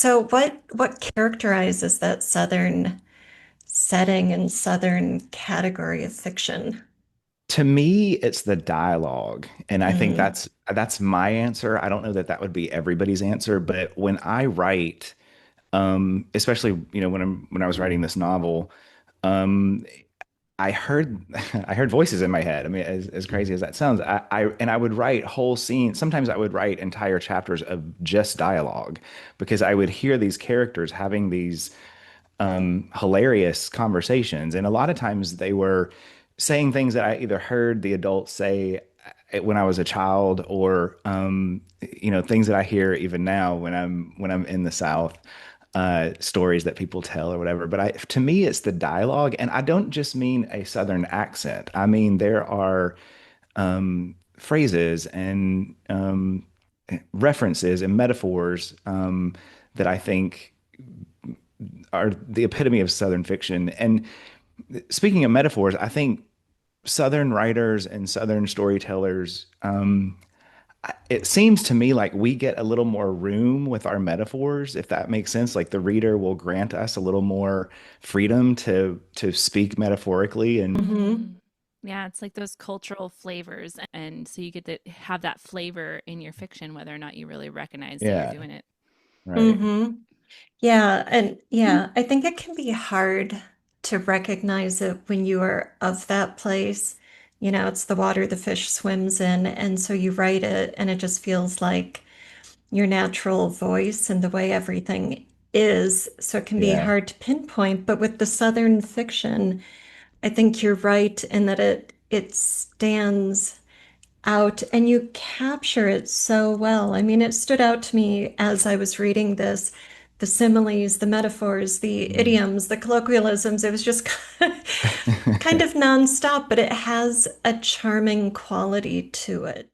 So what characterizes that Southern setting and Southern category of fiction? To me, it's the dialogue, and I think Mm, that's my answer. I don't know that that would be everybody's answer, but when I write, especially when I was writing this novel, um, I heard I heard voices in my head. I mean, as crazy as that sounds, I would write whole scenes. Sometimes I would write entire chapters of just dialogue because I would hear these characters having these hilarious conversations. And a lot of times they were saying things that I either heard the adults say when I was a child or things that I hear even now when I'm in the South, stories that people tell or whatever. But to me, it's the dialogue. And I don't just mean a Southern accent. I mean, there are phrases and references and metaphors that I think are the epitome of Southern fiction. And speaking of metaphors, I think Southern writers and Southern storytellers, it seems to me like we get a little more room with our metaphors, if that makes sense. Like the reader will grant us a little more freedom to speak metaphorically. And hmm. Mm. Yeah, it's like those cultural flavors. And so you get to have that flavor in your fiction, whether or not you really recognize that you're yeah, doing it. right. Hmm. Yeah, and yeah, I think it can be hard to recognize it when you are of that place. You know, it's the water the fish swims in, and so you write it, and it just feels like your natural voice and the way everything is. So it can be Yeah. hard to pinpoint. But with the Southern fiction, I think you're right in that it stands out and you capture it so well. I mean, it stood out to me as I was reading this, the similes, the metaphors, the Mm. idioms, the colloquialisms. It was just kind of nonstop, but it has a charming quality to it.